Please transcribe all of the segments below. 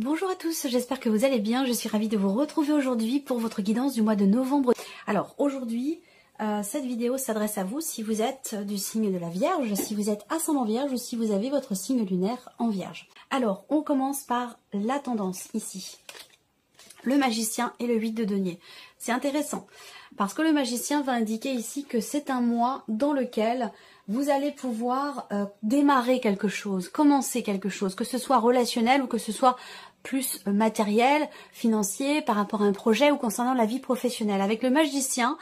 Bonjour à tous, j'espère que vous allez bien. Je suis ravie de vous retrouver aujourd'hui pour votre guidance du mois de novembre. Alors aujourd'hui, cette vidéo s'adresse à vous si vous êtes du signe de la Vierge, si vous êtes ascendant Vierge ou si vous avez votre signe lunaire en Vierge. Alors, on commence par la tendance ici. Le magicien et le 8 de denier. C'est intéressant parce que le magicien va indiquer ici que c'est un mois dans lequel vous allez pouvoir démarrer quelque chose, commencer quelque chose, que ce soit relationnel ou que ce soit plus matériel, financier, par rapport à un projet ou concernant la vie professionnelle. Avec le magicien,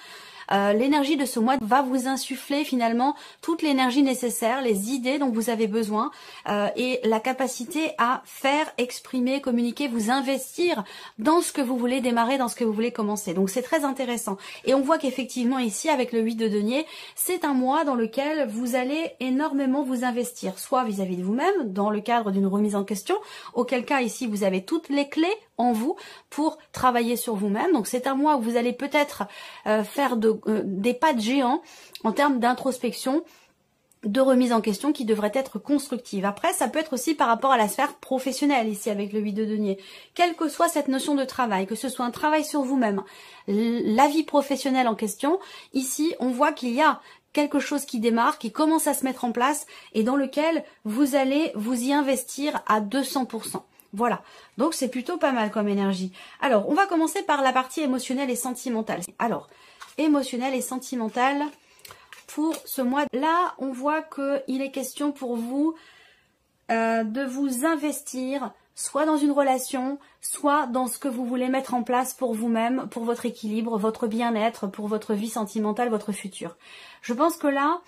l'énergie de ce mois va vous insuffler finalement toute l'énergie nécessaire, les idées dont vous avez besoin et la capacité à faire, exprimer, communiquer, vous investir dans ce que vous voulez démarrer, dans ce que vous voulez commencer. Donc c'est très intéressant. Et on voit qu'effectivement ici avec le 8 de denier, c'est un mois dans lequel vous allez énormément vous investir, soit vis-à-vis de vous-même, dans le cadre d'une remise en question, auquel cas ici vous avez toutes les clés en vous pour travailler sur vous-même. Donc c'est un mois où vous allez peut-être faire des pas de géant en termes d'introspection, de remise en question qui devrait être constructive. Après, ça peut être aussi par rapport à la sphère professionnelle ici avec le 8 de denier. Quelle que soit cette notion de travail, que ce soit un travail sur vous-même, la vie professionnelle en question, ici on voit qu'il y a quelque chose qui démarre, qui commence à se mettre en place et dans lequel vous allez vous y investir à 200%. Voilà, donc c'est plutôt pas mal comme énergie. Alors, on va commencer par la partie émotionnelle et sentimentale. Alors, émotionnelle et sentimentale, pour ce mois-là, on voit qu'il est question pour vous de vous investir soit dans une relation, soit dans ce que vous voulez mettre en place pour vous-même, pour votre équilibre, votre bien-être, pour votre vie sentimentale, votre futur. Je pense que là,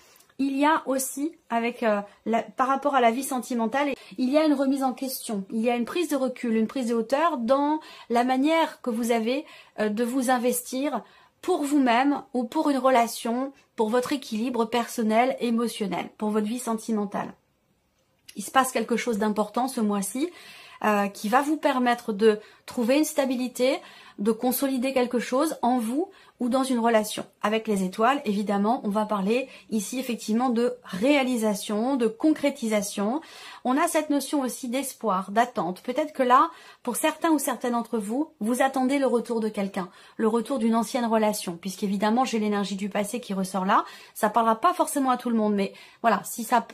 il y a aussi, par rapport à la vie sentimentale, il y a une remise en question, il y a une prise de recul, une prise de hauteur dans la manière que vous avez de vous investir pour vous-même ou pour une relation, pour votre équilibre personnel, émotionnel, pour votre vie sentimentale. Il se passe quelque chose d'important ce mois-ci qui va vous permettre de trouver une stabilité, de consolider quelque chose en vous ou dans une relation. Avec les étoiles, évidemment, on va parler ici effectivement de réalisation, de concrétisation. On a cette notion aussi d'espoir, d'attente. Peut-être que là, pour certains ou certaines d'entre vous, vous attendez le retour de quelqu'un, le retour d'une ancienne relation, puisqu'évidemment, j'ai l'énergie du passé qui ressort là. Ça parlera pas forcément à tout le monde, mais voilà, si ça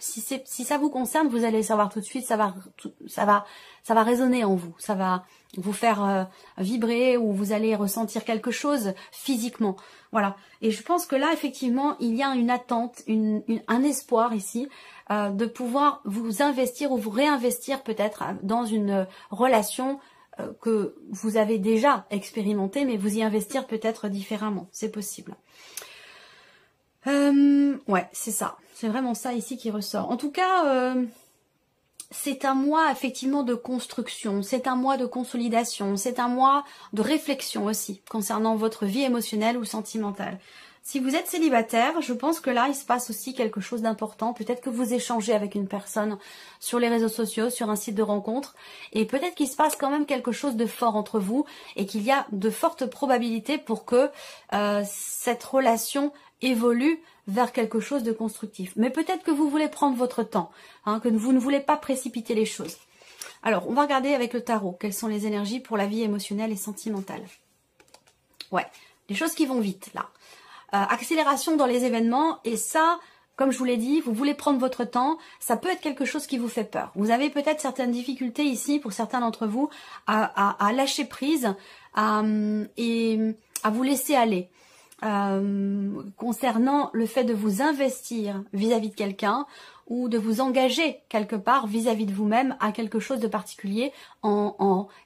vous concerne, vous allez le savoir tout de suite, ça va résonner en vous, ça va vous faire vibrer ou vous allez ressentir quelque chose physiquement. Voilà. Et je pense que là, effectivement, il y a une attente, un espoir ici de pouvoir vous investir ou vous réinvestir peut-être dans une relation que vous avez déjà expérimentée, mais vous y investir peut-être différemment. C'est possible. Ouais, c'est ça. C'est vraiment ça ici qui ressort. En tout cas... c'est un mois effectivement de construction, c'est un mois de consolidation, c'est un mois de réflexion aussi concernant votre vie émotionnelle ou sentimentale. Si vous êtes célibataire, je pense que là, il se passe aussi quelque chose d'important. Peut-être que vous échangez avec une personne sur les réseaux sociaux, sur un site de rencontre, et peut-être qu'il se passe quand même quelque chose de fort entre vous et qu'il y a de fortes probabilités pour que cette relation évolue vers quelque chose de constructif. Mais peut-être que vous voulez prendre votre temps, que vous ne voulez pas précipiter les choses. Alors, on va regarder avec le tarot quelles sont les énergies pour la vie émotionnelle et sentimentale. Ouais, des choses qui vont vite là. Accélération dans les événements, et ça, comme je vous l'ai dit, vous voulez prendre votre temps, ça peut être quelque chose qui vous fait peur. Vous avez peut-être certaines difficultés ici, pour certains d'entre vous, à lâcher prise et à vous laisser aller. Concernant le fait de vous investir vis-à-vis de quelqu'un ou de vous engager quelque part vis-à-vis de vous-même à quelque chose de particulier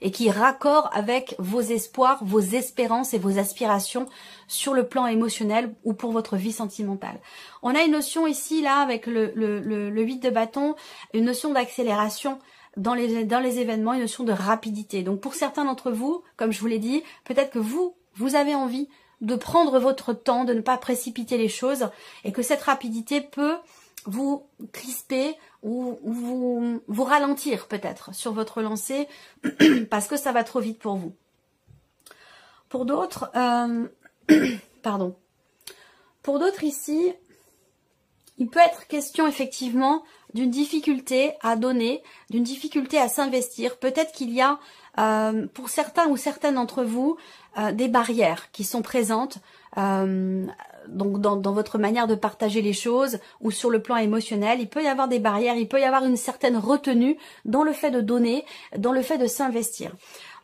et qui est raccord avec vos espoirs, vos espérances et vos aspirations sur le plan émotionnel ou pour votre vie sentimentale. On a une notion ici, là, avec le 8 de bâton, une notion d'accélération dans les événements, une notion de rapidité. Donc pour certains d'entre vous, comme je vous l'ai dit, peut-être que vous avez envie de prendre votre temps, de ne pas précipiter les choses et que cette rapidité peut vous crisper ou vous ralentir peut-être sur votre lancée parce que ça va trop vite pour vous. Pour d'autres, Pour d'autres ici, il peut être question effectivement d'une difficulté à donner, d'une difficulté à s'investir. Peut-être qu'il y a pour certains ou certaines d'entre vous des barrières qui sont présentes donc dans votre manière de partager les choses ou sur le plan émotionnel. Il peut y avoir des barrières, il peut y avoir une certaine retenue dans le fait de donner, dans le fait de s'investir.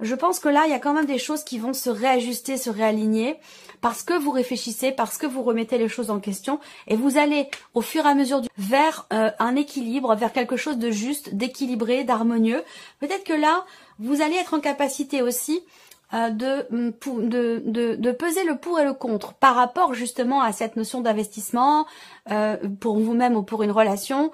Je pense que là, il y a quand même des choses qui vont se réajuster, se réaligner, parce que vous réfléchissez, parce que vous remettez les choses en question, et vous allez au fur et à mesure vers un équilibre, vers quelque chose de juste, d'équilibré, d'harmonieux. Peut-être que là, vous allez être en capacité aussi de peser le pour et le contre par rapport justement à cette notion d'investissement pour vous-même ou pour une relation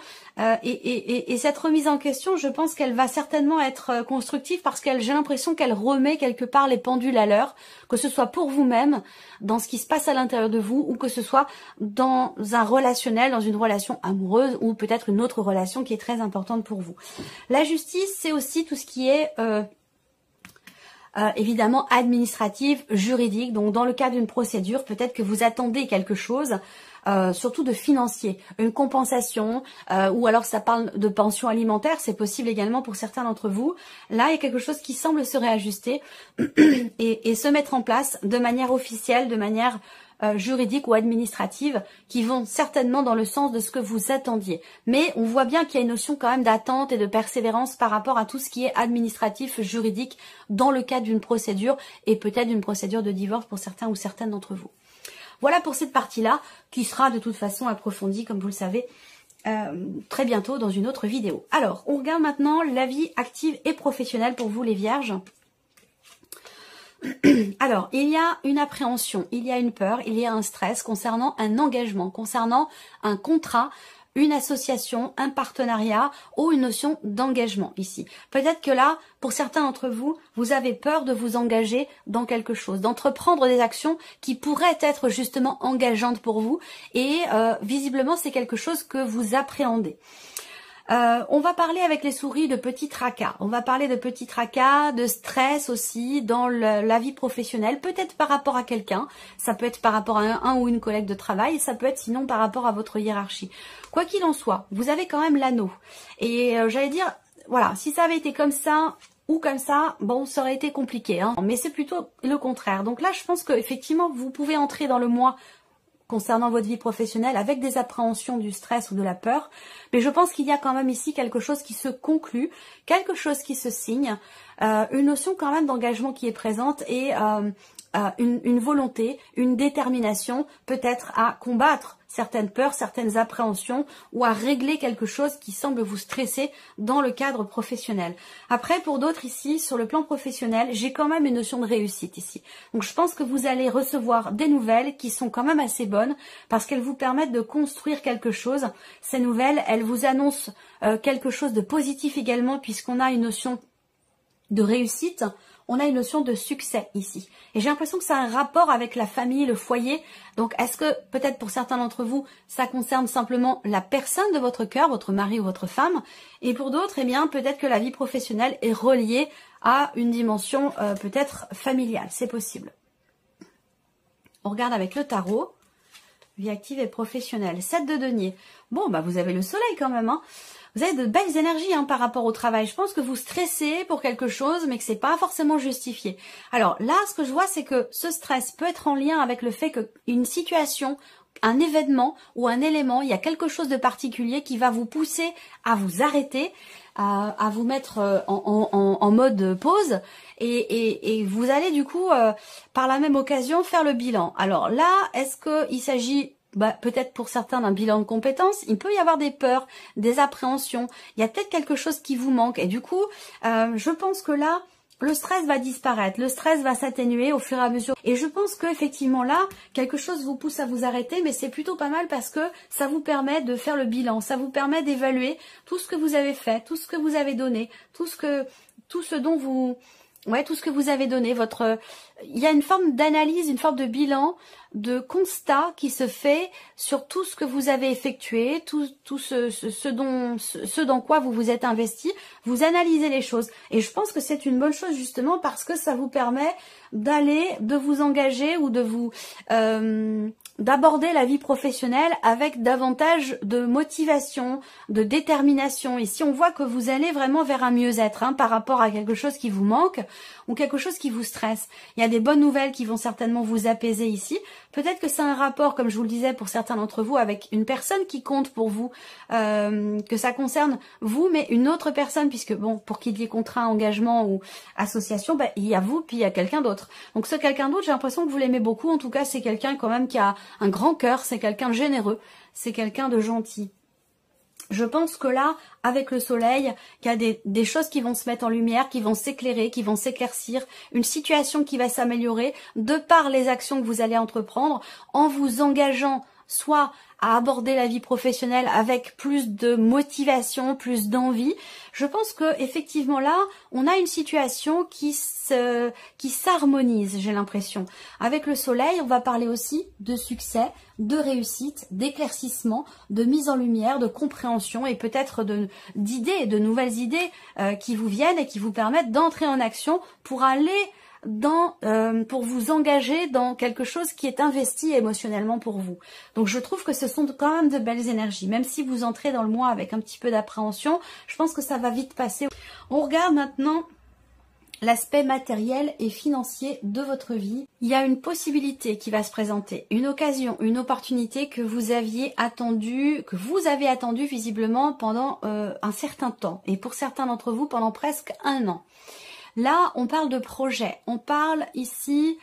et cette remise en question, je pense qu'elle va certainement être constructive parce que j'ai l'impression qu'elle remet quelque part les pendules à l'heure, que ce soit pour vous-même, dans ce qui se passe à l'intérieur de vous, ou que ce soit dans un relationnel, dans une relation amoureuse ou peut-être une autre relation qui est très importante pour vous. La justice, c'est aussi tout ce qui est évidemment administrative, juridique. Donc dans le cas d'une procédure, peut-être que vous attendez quelque chose, surtout de financier, une compensation, ou alors ça parle de pension alimentaire, c'est possible également pour certains d'entre vous. Là, il y a quelque chose qui semble se réajuster et se mettre en place de manière officielle, de manière juridiques ou administratives qui vont certainement dans le sens de ce que vous attendiez. Mais on voit bien qu'il y a une notion quand même d'attente et de persévérance par rapport à tout ce qui est administratif, juridique dans le cadre d'une procédure et peut-être d'une procédure de divorce pour certains ou certaines d'entre vous. Voilà pour cette partie-là qui sera de toute façon approfondie comme vous le savez très bientôt dans une autre vidéo. Alors, on regarde maintenant la vie active et professionnelle pour vous les vierges. Alors, il y a une appréhension, il y a une peur, il y a un stress concernant un engagement, concernant un contrat, une association, un partenariat ou une notion d'engagement ici. Peut-être que là, pour certains d'entre vous, vous avez peur de vous engager dans quelque chose, d'entreprendre des actions qui pourraient être justement engageantes pour vous et visiblement c'est quelque chose que vous appréhendez. On va parler avec les souris de petits tracas. On va parler de petits tracas, de stress aussi dans la vie professionnelle, peut-être par rapport à quelqu'un. Ça peut être par rapport à un ou une collègue de travail, ça peut être sinon par rapport à votre hiérarchie. Quoi qu'il en soit, vous avez quand même l'anneau. Et j'allais dire, voilà, si ça avait été comme ça ou comme ça, bon, ça aurait été compliqué. Hein. Mais c'est plutôt le contraire. Donc là, je pense qu'effectivement, vous pouvez entrer dans le mois concernant votre vie professionnelle avec des appréhensions, du stress ou de la peur. Mais je pense qu'il y a quand même ici quelque chose qui se conclut, quelque chose qui se signe, une notion quand même d'engagement qui est présente et une volonté, une détermination peut-être à combattre certaines peurs, certaines appréhensions ou à régler quelque chose qui semble vous stresser dans le cadre professionnel. Après, pour d'autres ici, sur le plan professionnel, j'ai quand même une notion de réussite ici. Donc je pense que vous allez recevoir des nouvelles qui sont quand même assez bonnes parce qu'elles vous permettent de construire quelque chose. Ces nouvelles, elles vous annoncent quelque chose de positif également puisqu'on a une notion de réussite. On a une notion de succès ici. Et j'ai l'impression que ça a un rapport avec la famille, le foyer. Donc, est-ce que, peut-être pour certains d'entre vous, ça concerne simplement la personne de votre cœur, votre mari ou votre femme. Et pour d'autres, eh bien, peut-être que la vie professionnelle est reliée à une dimension peut-être familiale. C'est possible. On regarde avec le tarot. Vie active et professionnelle. 7 de denier. Bon, bah vous avez le soleil quand même, hein. Vous avez de belles énergies par rapport au travail. Je pense que vous stressez pour quelque chose, mais que c'est pas forcément justifié. Alors là, ce que je vois, c'est que ce stress peut être en lien avec le fait qu'une situation, un événement ou un élément, il y a quelque chose de particulier qui va vous pousser à vous arrêter, à vous mettre en mode pause et vous allez du coup, par la même occasion, faire le bilan. Alors là, est-ce qu'il s'agit peut-être pour certains d'un bilan de compétences, il peut y avoir des peurs, des appréhensions, il y a peut-être quelque chose qui vous manque et du coup, je pense que là, le stress va disparaître, le stress va s'atténuer au fur et à mesure et je pense qu'effectivement là, quelque chose vous pousse à vous arrêter mais c'est plutôt pas mal parce que ça vous permet de faire le bilan, ça vous permet d'évaluer tout ce que vous avez fait, tout ce que vous avez donné, tout ce dont vous... Ouais, tout ce que vous avez donné, il y a une forme d'analyse, une forme de bilan, de constat qui se fait sur tout ce que vous avez effectué, tout ce dans quoi vous vous êtes investi. Vous analysez les choses. Et je pense que c'est une bonne chose justement parce que ça vous permet de vous engager ou de d'aborder la vie professionnelle avec davantage de motivation, de détermination. Ici, on voit que vous allez vraiment vers un mieux-être par rapport à quelque chose qui vous manque ou quelque chose qui vous stresse. Il y a des bonnes nouvelles qui vont certainement vous apaiser ici. Peut-être que c'est un rapport, comme je vous le disais, pour certains d'entre vous, avec une personne qui compte pour vous, que ça concerne vous, mais une autre personne, puisque bon, pour qu'il y ait contrat, engagement ou association, il y a vous, puis il y a quelqu'un d'autre. Donc ce quelqu'un d'autre, j'ai l'impression que vous l'aimez beaucoup. En tout cas, c'est quelqu'un quand même qui a un grand cœur, c'est quelqu'un de généreux, c'est quelqu'un de gentil. Je pense que là, avec le soleil, il y a des choses qui vont se mettre en lumière, qui vont s'éclairer, qui vont s'éclaircir, une situation qui va s'améliorer de par les actions que vous allez entreprendre en vous engageant soit à aborder la vie professionnelle avec plus de motivation, plus d'envie. Je pense que effectivement là, on a une situation qui s'harmonise, j'ai l'impression. Avec le soleil, on va parler aussi de succès, de réussite, d'éclaircissement, de mise en lumière, de compréhension et peut-être d'idées, de nouvelles idées qui vous viennent et qui vous permettent d'entrer en action pour aller pour vous engager dans quelque chose qui est investi émotionnellement pour vous. Donc je trouve que ce sont quand même de belles énergies. Même si vous entrez dans le mois avec un petit peu d'appréhension, je pense que ça va vite passer. On regarde maintenant l'aspect matériel et financier de votre vie. Il y a une possibilité qui va se présenter, une occasion, une opportunité que vous avez attendue visiblement pendant un certain temps. Et pour certains d'entre vous, pendant presque un an. Là, on parle de projet, on parle ici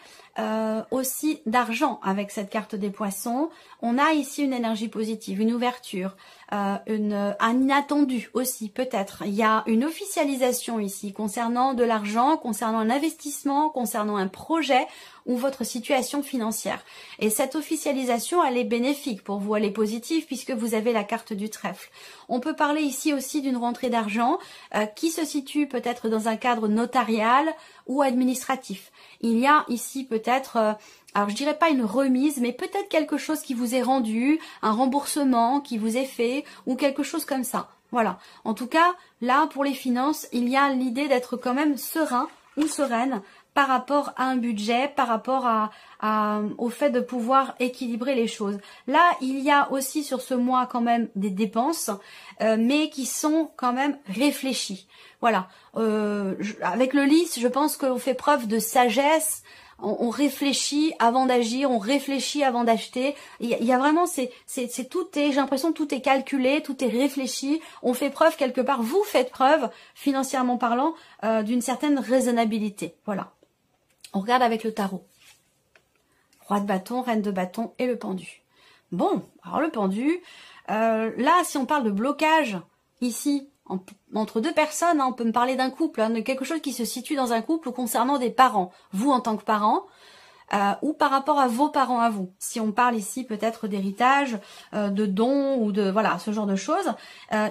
aussi d'argent avec cette carte des poissons. On a ici une énergie positive, une ouverture, un inattendu aussi peut-être. Il y a une officialisation ici concernant de l'argent, concernant un investissement, concernant un projet ou votre situation financière. Et cette officialisation, elle est bénéfique pour vous, elle est positive puisque vous avez la carte du trèfle. On peut parler ici aussi d'une rentrée d'argent qui se situe peut-être dans un cadre notarial ou administratif. Il y a ici peut-être, alors je dirais pas une remise, mais peut-être quelque chose qui vous est rendu, un remboursement qui vous est fait ou quelque chose comme ça. Voilà. En tout cas, là pour les finances, il y a l'idée d'être quand même serein ou sereine par rapport à un budget, par rapport au fait de pouvoir équilibrer les choses. Là, il y a aussi sur ce mois quand même des dépenses, mais qui sont quand même réfléchies. Voilà. Avec le lys, je pense qu'on fait preuve de sagesse. On réfléchit avant d'agir, on réfléchit avant d'acheter. Il y a vraiment, j'ai l'impression que tout est calculé, tout est réfléchi. On fait preuve quelque part, vous faites preuve, financièrement parlant, d'une certaine raisonnabilité. Voilà. On regarde avec le tarot. Roi de bâton, reine de bâton et le pendu. Bon, alors le pendu, là, si on parle de blocage, ici, entre deux personnes, on peut me parler d'un couple, de quelque chose qui se situe dans un couple concernant des parents. Vous en tant que parent, ou par rapport à vos parents à vous. Si on parle ici peut-être d'héritage, de dons ou de voilà ce genre de choses.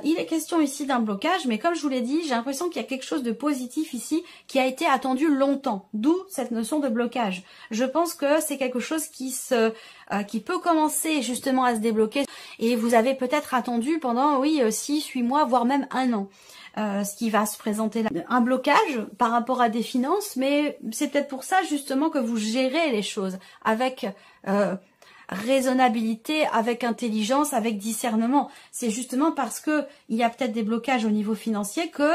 Il est question ici d'un blocage, mais comme je vous l'ai dit, j'ai l'impression qu'il y a quelque chose de positif ici qui a été attendu longtemps. D'où cette notion de blocage. Je pense que c'est quelque chose qui peut commencer justement à se débloquer. Et vous avez peut-être attendu pendant 6, 8 mois, voire même un an. Ce qui va se présenter là. Un blocage par rapport à des finances, mais c'est peut-être pour ça justement que vous gérez les choses avec raisonnabilité, avec intelligence, avec discernement. C'est justement parce que il y a peut-être des blocages au niveau financier que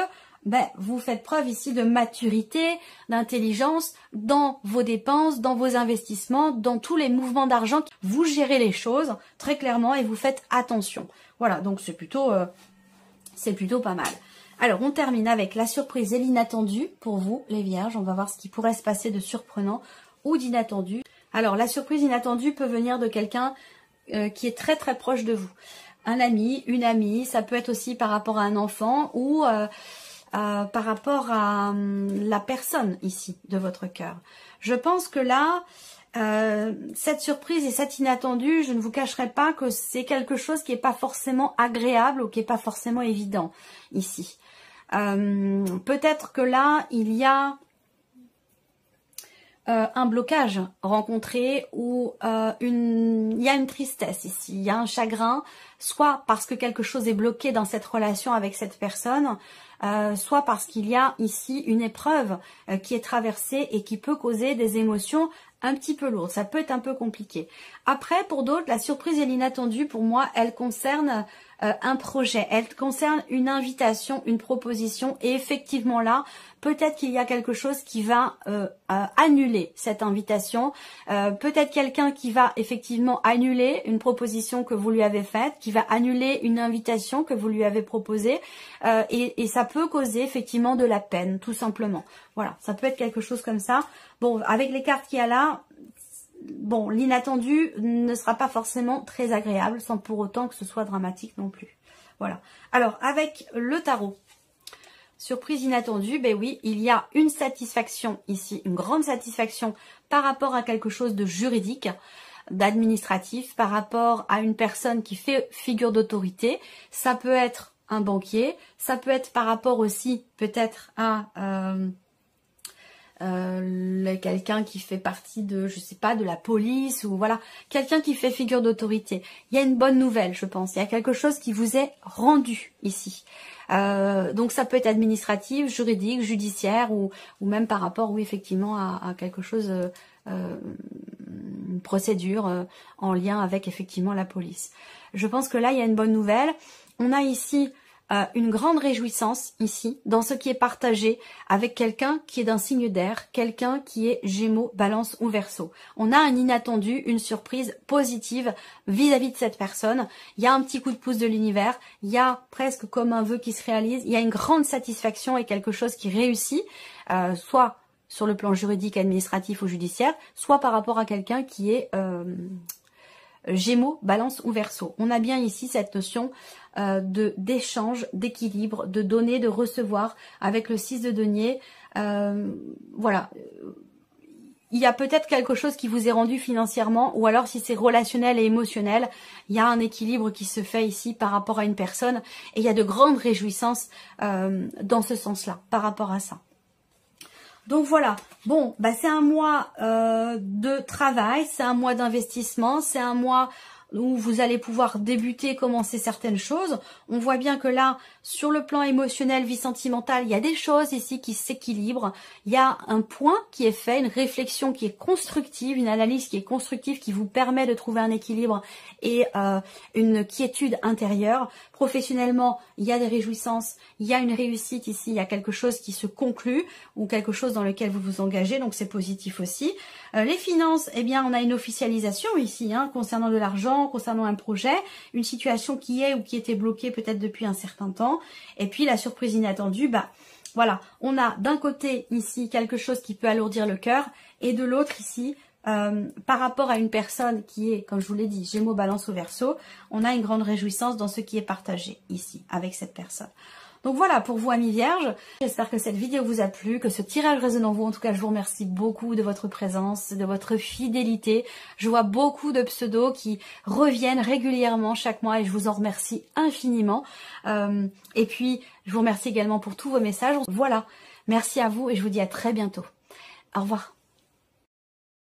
vous faites preuve ici de maturité, d'intelligence dans vos dépenses, dans vos investissements, dans tous les mouvements d'argent. Vous gérez les choses très clairement et vous faites attention. Voilà, donc c'est plutôt pas mal. Alors, on termine avec la surprise et l'inattendu pour vous, les vierges. On va voir ce qui pourrait se passer de surprenant ou d'inattendu. Alors, la surprise inattendue peut venir de quelqu'un qui est très très proche de vous. Un ami, une amie, ça peut être aussi par rapport à un enfant ou par rapport à la personne ici de votre cœur. Je pense que là, cette surprise et cet inattendu, je ne vous cacherai pas que c'est quelque chose qui n'est pas forcément agréable ou qui n'est pas forcément évident ici. Peut-être que là, il y a un blocage rencontré ou il y a une tristesse ici, il y a un chagrin, soit parce que quelque chose est bloqué dans cette relation avec cette personne, soit parce qu'il y a ici une épreuve qui est traversée et qui peut causer des émotions un petit peu lourdes. Ça peut être un peu compliqué. Après, pour d'autres, la surprise et l'inattendu, pour moi, elle concerne un projet, elle concerne une invitation, une proposition, et effectivement là, peut-être qu'il y a quelque chose qui va annuler cette invitation, peut-être quelqu'un qui va effectivement annuler une proposition que vous lui avez faite, qui va annuler une invitation que vous lui avez proposée, et ça peut causer effectivement de la peine, tout simplement. Voilà, ça peut être quelque chose comme ça. Bon, avec les cartes qu'il y a là, bon, l'inattendu ne sera pas forcément très agréable, sans pour autant que ce soit dramatique non plus. Voilà. Alors, avec le tarot, surprise inattendue, ben oui, il y a une satisfaction ici, une grande satisfaction par rapport à quelque chose de juridique, d'administratif, par rapport à une personne qui fait figure d'autorité. Ça peut être un banquier, ça peut être par rapport aussi peut-être à quelqu'un qui fait partie de, je sais pas, de la police, ou voilà, quelqu'un qui fait figure d'autorité. Il y a une bonne nouvelle, je pense. Il y a quelque chose qui vous est rendu ici. Donc ça peut être administratif, juridique, judiciaire, ou même par rapport, oui, effectivement, à quelque chose, une procédure en lien avec effectivement la police. Je pense que là, il y a une bonne nouvelle. On a ici une grande réjouissance ici dans ce qui est partagé avec quelqu'un qui est d'un signe d'air, quelqu'un qui est Gémeaux, Balance ou Verseau. On a un inattendu, une surprise positive vis-à-vis de cette personne. Il y a un petit coup de pouce de l'univers, il y a presque comme un vœu qui se réalise, il y a une grande satisfaction et quelque chose qui réussit, soit sur le plan juridique, administratif ou judiciaire, soit par rapport à quelqu'un qui est Gémeaux, Balance ou Verseau. On a bien ici cette notion d'échange, d'équilibre, de donner, de recevoir avec le 6 de denier. Voilà. Il y a peut-être quelque chose qui vous est rendu financièrement, ou alors si c'est relationnel et émotionnel, il y a un équilibre qui se fait ici par rapport à une personne, et il y a de grandes réjouissances dans ce sens-là, par rapport à ça. Donc voilà, bon, bah c'est un mois de travail, c'est un mois d'investissement, c'est un mois où vous allez pouvoir débuter, commencer certaines choses. On voit bien que là, sur le plan émotionnel, vie sentimentale, il y a des choses ici qui s'équilibrent. Il y a un point qui est fait, une réflexion qui est constructive, une analyse qui est constructive, qui vous permet de trouver un équilibre et une quiétude intérieure. Professionnellement, il y a des réjouissances, il y a une réussite ici, il y a quelque chose qui se conclut ou quelque chose dans lequel vous vous engagez, donc c'est positif aussi. Les finances, eh bien, on a une officialisation ici, hein, concernant de l'argent, concernant un projet, une situation qui est ou qui était bloquée peut-être depuis un certain temps. Et puis la surprise inattendue, bah voilà, on a d'un côté ici quelque chose qui peut alourdir le cœur, et de l'autre ici, par rapport à une personne qui est, comme je vous l'ai dit, Gémeaux, Balance ou Verseau, on a une grande réjouissance dans ce qui est partagé ici avec cette personne. Donc voilà pour vous, amis vierges. J'espère que cette vidéo vous a plu, que ce tirage résonne en vous. En tout cas, je vous remercie beaucoup de votre présence, de votre fidélité. Je vois beaucoup de pseudos qui reviennent régulièrement chaque mois et je vous en remercie infiniment. Et puis, je vous remercie également pour tous vos messages. Voilà, merci à vous et je vous dis à très bientôt. Au revoir.